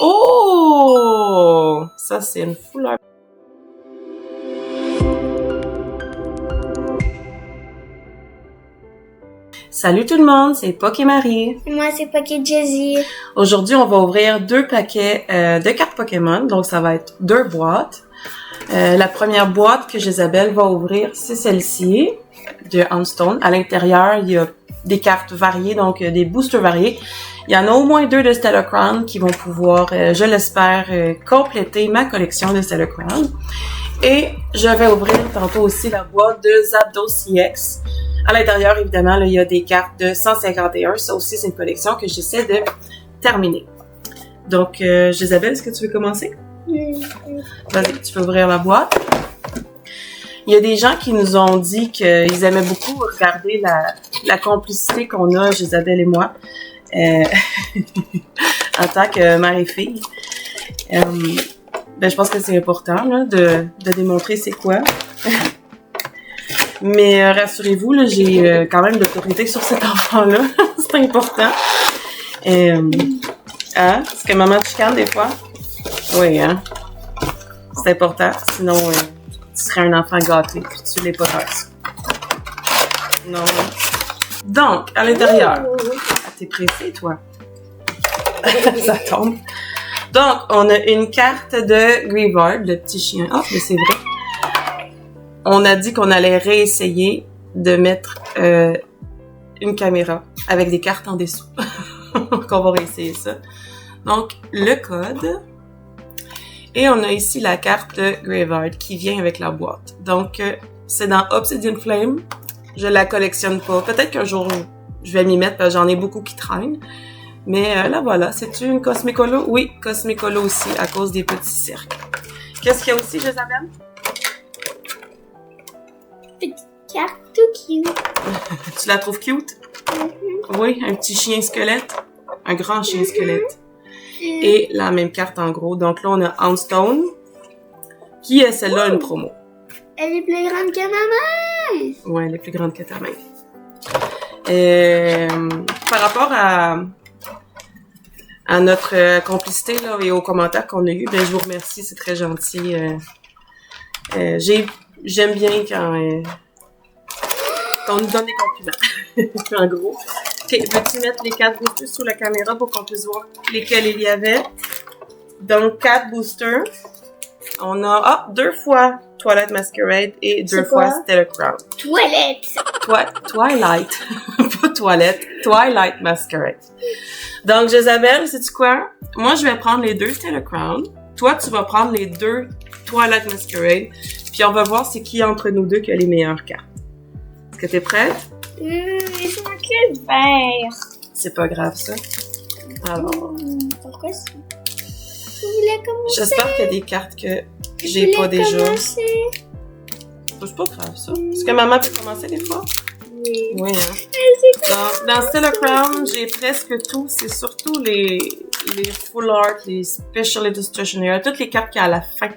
Oh! Ça, c'est une fouleur. Salut tout le monde, c'est Poké Marie. Moi, c'est Poké Jessie. Aujourd'hui, on va ouvrir 2 paquets de cartes Pokémon. Donc, ça va être 2 boîtes. La première boîte que Isabelle va ouvrir, c'est celle-ci, de Houndstone. À l'intérieur, il y a des cartes variées, donc des boosters variés. Il y en a au moins 2 de Stellar Crown qui vont pouvoir, je l'espère, compléter ma collection de Stellar Crown. Et je vais ouvrir tantôt aussi la boîte de Zapdos CX. À l'intérieur, évidemment, là, il y a des cartes de 151. Ça aussi, c'est une collection que j'essaie de terminer. Donc, Isabelle, est-ce que tu veux commencer? Vas-y, tu peux ouvrir la boîte. Il y a des gens qui nous ont dit qu'ils aimaient beaucoup regarder la complicité qu'on a, Isabelle et moi, en tant que mère et fille. Je pense que c'est important là, de démontrer c'est quoi. Mais rassurez-vous, là, j'ai quand même l'autorité sur cet enfant-là. C'est important. Est-ce que maman te chicane des fois? Oui, hein? C'est important. Sinon, tu serais un enfant gâté. Puis tu l'es pas tant. Non. Donc, à l'intérieur. Ah, t'es pressée, toi? Ça tombe. Donc, on a une carte de Greavard, le petit chien. Ah, mais c'est vrai. On a dit qu'on allait réessayer de mettre une caméra avec des cartes en dessous. Donc, on va réessayer ça. Donc, le code. Et on a ici la carte de Greavard qui vient avec la boîte. Donc, c'est dans Obsidian Flame. Je la collectionne pas. Peut-être qu'un jour, je vais m'y mettre parce que j'en ai beaucoup qui traînent. Mais là, voilà. C'est-tu une Cosmicolo? Oui, Cosmicolo aussi, à cause des petits cercles. Qu'est-ce qu'il y a aussi, Isabelle? Petite carte tout cute. Tu la trouves cute? Oui, un petit chien squelette. Un grand chien squelette. Et la même carte en gros. Donc là, on a Houndstone, qui est celle-là une promo. Elle est plus grande que maman! Ouais, elle est plus grande que ta main. Par rapport à notre complicité là, et aux commentaires qu'on a eus, ben, je vous remercie, c'est très gentil. J'aime bien quand on nous donne des compliments. En gros. Okay, veux-tu mettre les 4 boosters sous la caméra pour qu'on puisse voir lesquels il y avait? Donc, 4 boosters. On a 2 fois Twilight Masquerade et 2 fois Stellar Crown. Twilight. Pas toilette. Twilight Masquerade. Donc, Isabelle, sais-tu quoi? Moi, je vais prendre les 2 Stellar Crown. Toi, tu vas prendre les 2 Twilight Masquerade. Puis, on va voir c'est qui entre nous deux qui a les meilleures cartes. Est-ce que t'es prête? Ils sont que vert. C'est pas grave, ça. Alors. Pourquoi ça? Je voulais commencer. J'espère qu'il y a des cartes que j'ai pas déjà. C'est pas grave, ça. Est-ce que maman peut commencer des fois? Oui. Oui, hein. Dans Stellar Crown, j'ai presque tout. C'est surtout les full art, les special illustration. Il y a toutes les cartes qu'il y a à la fin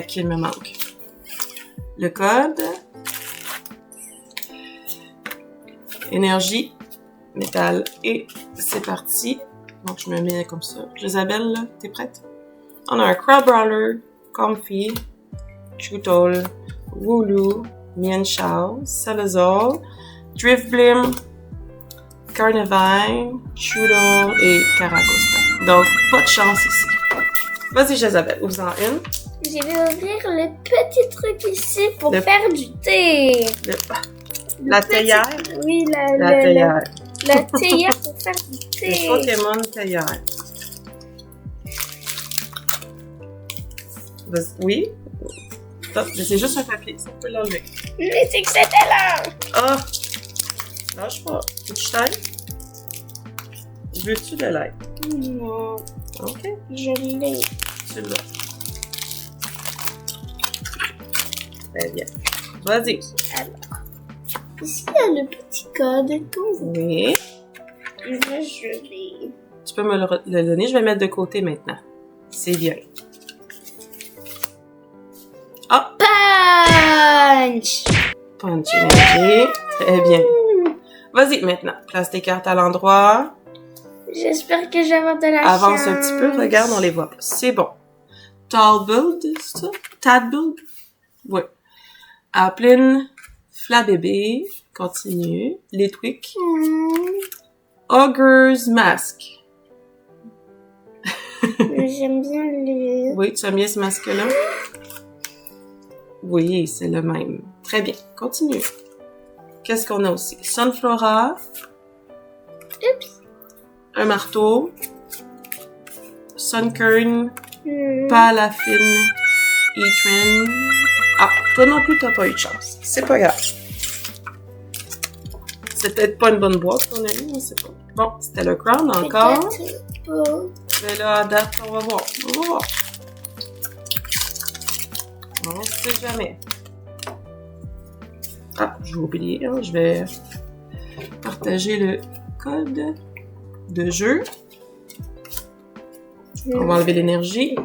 qu'il me manque. Le code. Énergie, métal, et c'est parti. Donc, je me mets comme ça. Isabelle, là, t'es prête? On a un Crabrawler, Comfy, Chewtle, Wooloo, Mienshao, Salazar, Drifblim, Carnivine, Chewtle et Caracosta. Donc, pas de chance ici. Vas-y, Isabelle, ouvre-en une. Je vais ouvrir le petit truc ici pour faire du thé. La théière? Oui, la théière. La théière pour faire du thé. Le Pokémon théière. Oui? Stop, c'est juste un papier, ça peut l'enlever. Mais c'est que c'était là! Ah! Lâche pas. Veux-tu que je t'aide? Veux-tu de l'aide? Non. Ok. Je l'ai. Tu l'as. Très bien. Vas-y. Alors. Ici, il y a le petit code qu'on voit. Oui. Et là, je vais... Tu peux me le donner. Je vais le mettre de côté maintenant. C'est bien. Ah! Punch! Punch énergie. Très bien. Vas-y maintenant. Place tes cartes à l'endroit. J'espère que je vais avoir de la chance. Avance un petit peu, regarde, on les voit pas. C'est bon. Talbot, c'est ça? Tadbult? Oui. Applin, Flabébé, continue. Litwick. Ogre's Mask. J'aime bien lui. Oui, tu aimes bien ce masque-là? Oui, c'est le même. Très bien, continue. Qu'est-ce qu'on a aussi? Sunflora. Oups. Un marteau. Sunkern. Palafin. Etren. Ah, toi non plus, t'as pas eu de chance. C'est pas grave. C'est peut-être pas une bonne boîte qu'on a eu, on sait pas. Bon, c'était le crown encore. Peut-être pas. Mais là, à date, on va voir. On va voir. On sait jamais. Ah, j'ai oublié, hein. Je vais partager le code de jeu. On va enlever l'énergie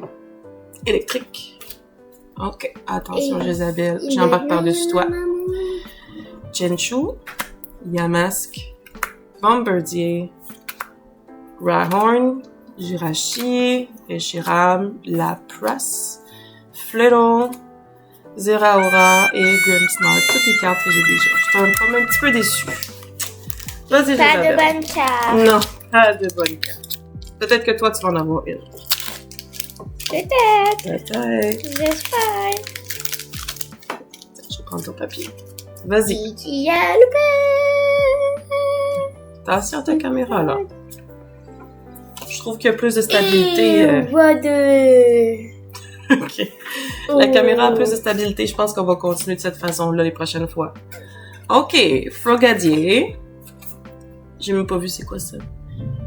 électrique. Ok, attention, Jésabelle. J'embarque par-dessus toi. Chenchu, Yamask, Bombardier, Rhyhorn, Jirachi, Reshiram, Lapras, Flittle, Zeraora et Grimmsnarl. Toutes les cartes que j'ai déjà. Je suis quand même un petit peu déçue. Vas-y, Pas Jésabelle. de bonne carte. Non, pas de bonne carte. Peut-être que toi, tu vas en avoir une. Peut-être. Peut-être. J'espère. Je vais prendre ton papier. Vas-y. Qui a le Attention à ta caméra, là. Je trouve qu'il y a plus de stabilité. Et on voit de... Ok. La caméra a plus de stabilité. Je pense qu'on va continuer de cette façon-là les prochaines fois. Ok. Frogadier. J'ai même pas vu c'est quoi ça.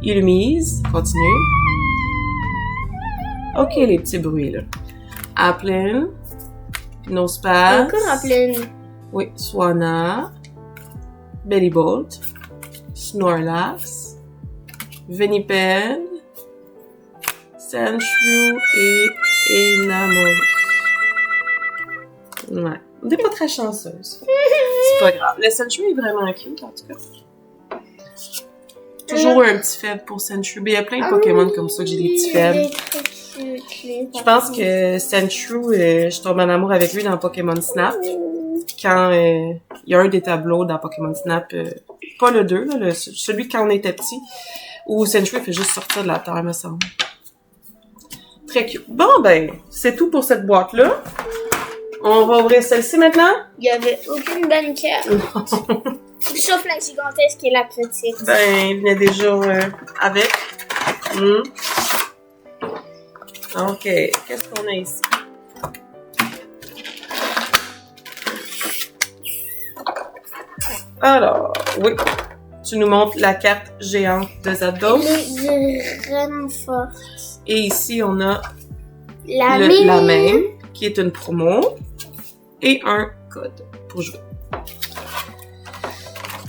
Illumise. Continue. Ok, les petits bruits, là. Applin. Nosepass. Encore en pleine. Oui. Swanna. Bellybolt. Snorlax. Veniped. Sandshrew et Enamorus. Ouais. On n'est pas très chanceuse. C'est pas grave. Le Sandshrew est vraiment cute, en tout cas. Toujours un petit faible pour Sandshrew. Il y a plein de Pokémon comme ça que j'ai des petits faibles. Je pense que Sandshrew, je tombe en amour avec lui dans Pokémon Snap. Quand il y a un des tableaux dans Pokémon Snap, pas le 2, là, celui quand on était petit, où Sandshrew fait juste sortir de la terre, me semble. Très cute. Bon, ben, c'est tout pour cette boîte-là. On va ouvrir celle-ci maintenant. Il n'y avait aucune bonne carte. Sauf la gigantesque et la petite. Ben, il venait déjà avec. Ok, qu'est-ce qu'on a ici? Alors, oui. Tu nous montres la carte géante de Zapdos. Elle est vraiment forte. Et ici, on a La la même. même, qui est une promo, et un code pour jouer.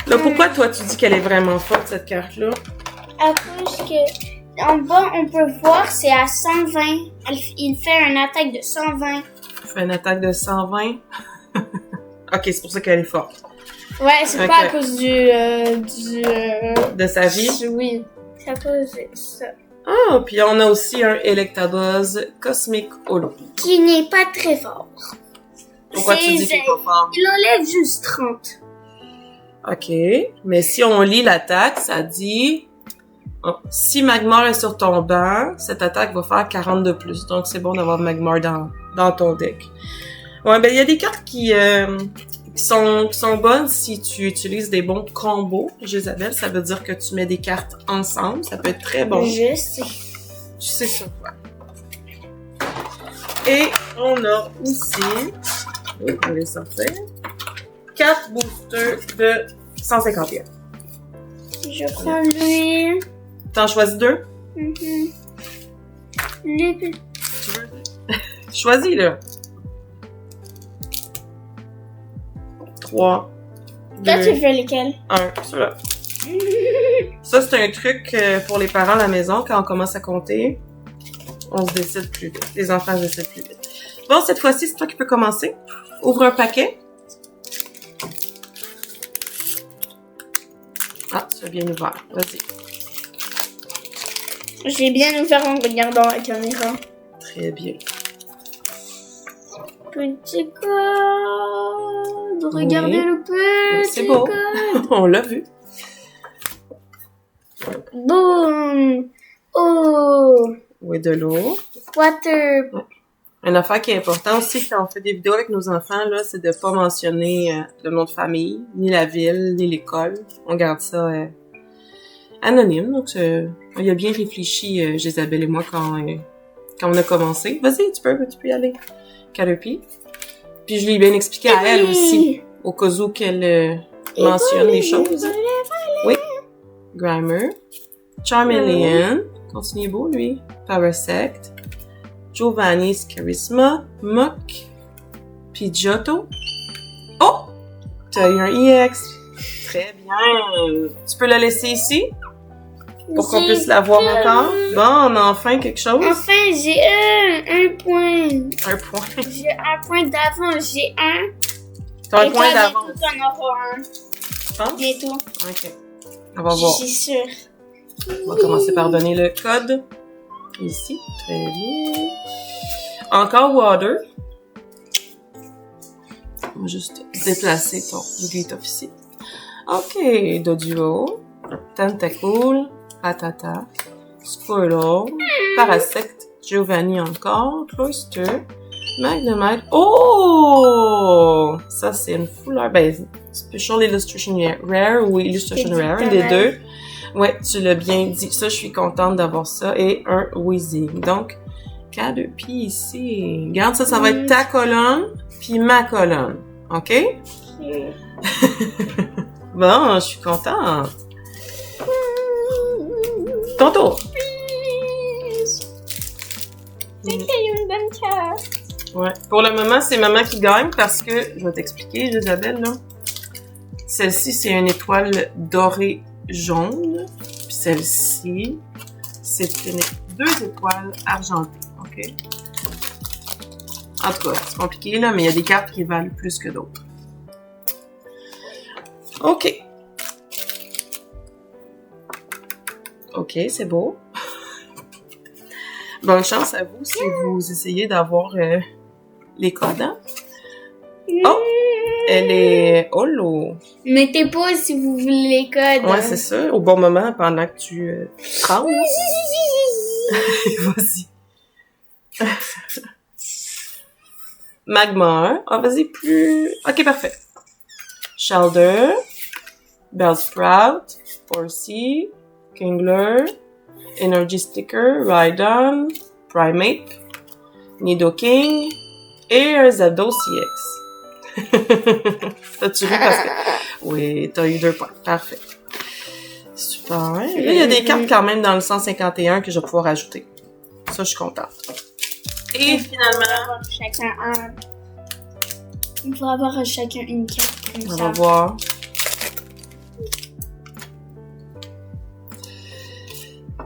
Là, pourquoi toi, tu dis qu'elle est vraiment forte, cette carte-là? À cause que, en bas, on peut voir, c'est à 120. Il fait une attaque de 120. Il fait une attaque de 120. Ok, c'est pour ça qu'elle est forte. Ouais, c'est Ok. pas à cause De sa vie. Oui, c'est à cause de ça. Ah, puis on a aussi un Electabuzz Cosmic Holo. Qui n'est pas très fort. Pourquoi tu dis qu'il est pas fort? Il enlève juste 30. Ok, mais si on lit l'attaque, ça dit... Oh, si Magmar est sur ton banc, cette attaque va faire 40 de plus. Donc, c'est bon d'avoir Magmar dans ton deck. Ouais, ben il y a des cartes qui sont bonnes si tu utilises des bons combos. Jésabelle, ça veut dire que tu mets des cartes ensemble. Ça peut être très bon. Je sais. Tu sais sur quoi. Et on a ici... Oui, on va les sortir. 4 boosters de 151. Je prends lui. T'en choisis 2? Lui. Choisis, là. 3, 2, Toi, tu fais lesquels? 1. Celui-là. Ça, c'est un truc pour les parents à la maison. Quand on commence à compter, on se décide plus vite. Les enfants se décident plus vite. Bon, cette fois-ci, c'est toi qui peux commencer. Ouvre un paquet. Ah, tu as bien ouvert. Vas-y. J'ai bien ouvert en regardant la caméra. Très bien. Petit code. Regardez Oui. le petit C'est beau. code. On l'a vu. Boom. Oh. Oui, de l'eau. Water. Une affaire qui est importante aussi quand on fait des vidéos avec nos enfants, là, c'est de pas mentionner le nom de famille, ni la ville, ni l'école. On garde ça anonyme. Donc, il a bien réfléchi, Jésabelle et moi, quand on a commencé. Vas-y, tu peux y aller. Caterpie. Puis je lui ai bien expliqué à elle aussi, au cas où qu'elle mentionne les choses. Oui. Grimer. Charmeleon. Continue beau, lui. Parasect. Giovanni's Charisma. Muck. Pidgeotto. Oh! T'as eu un EX. Très bien. Tu peux la laisser ici? Pour qu'on puisse la voir encore. Bon, on a enfin quelque chose. Enfin, j'ai un point. Un point. J'ai un point d'avance. J'ai un. T'as un Et point toi, d'avance. bientôt, t'en auras un. Tu penses? Bientôt. Ok. On va voir. Je suis sûre. On va commencer par donner le code. Ici. Très bien. Encore Water. On va juste déplacer ton Wigglytuff ici. Ok. Doduo. Tentacool. Patata. Squirtle. Parasect. Giovanni encore. Cloyster. Magnemite. Oh! Ça, c'est une fouleur. Ben, Special Illustration Rare ou Illustration Rare, un des deux. Ouais, tu l'as bien dit. Ça, je suis contente d'avoir ça. Et un Weezing. Donc, Caterpie ici. Regarde, ça va être ta colonne, puis ma colonne. OK? Bon, je suis contente. Ton tour. C'est une bonne carte. Ouais. Pour le moment, c'est maman qui gagne parce que, je vais t'expliquer, Isabelle, là. Celle-ci, c'est une étoile dorée jaune. Puis celle-ci, c'est deux étoiles argentées. OK? En tout cas, c'est compliqué, là, mais il y a des cartes qui valent plus que d'autres. OK. OK, c'est beau. Bonne chance à vous si vous essayez d'avoir les codes. Hein? Oh! Elle est holo. Mettez pause si vous voulez les codes. Ouais, c'est ça. Au bon moment, pendant que tu trembles. Vas-y. Magma 1. Ah, vas-y, plus... OK, parfait. Shelder. Bellsprout. Horsey. Kingler. Energy Sticker. Rhydon. Primeape. Nidoking. Et un Zapdos EX. T'as-tu ri parce que... Oui, t'as eu 2 points. Parfait. Super. Là, il y a des cartes quand même dans le 151 que je vais pouvoir ajouter. Ça, je suis contente. Et finalement... Chacun un. Il faut avoir à chacun une carte comme On ça. va voir.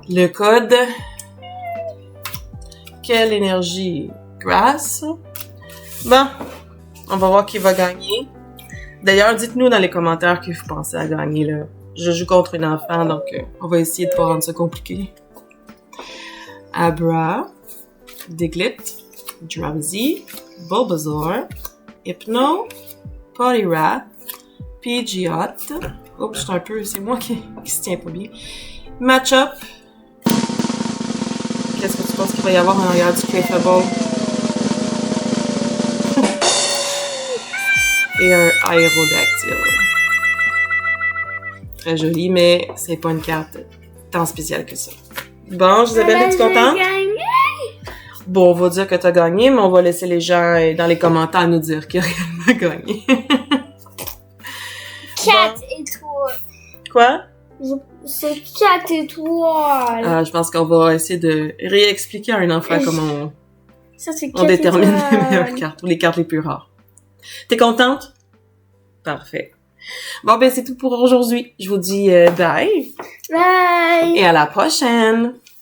Le code. Quelle énergie? Grass. Bon. On va voir qui va gagner. D'ailleurs, dites-nous dans les commentaires que vous pensez à gagner, là. Je joue contre une enfant, donc on va essayer de pas rendre ça compliqué. Abra. Diglett. Drowsy. Bulbasaur. Hypno. Poliwrath. Pidgeot. Oups, c'est moi qui se tient pas bien. Matchup. Qu'est-ce que tu penses qu'il va y avoir en arrière du Clefable? Et un Aerodactyl. Très joli, mais c'est pas une carte tant spéciale que ça. Bon, Isabelle, es-tu contente? Bon, on va dire que t'as gagné, mais on va laisser les gens dans les commentaires nous dire qui a réellement gagné. 4 étoiles. Quoi? C'est 4 étoiles. Ah, je pense qu'on va essayer de réexpliquer à un enfant comment Ça, c'est on détermine les meilleures cartes ou les cartes les plus rares. T'es contente? Parfait. Bon, ben c'est tout pour aujourd'hui. Je vous dis bye. Bye. Et à la prochaine!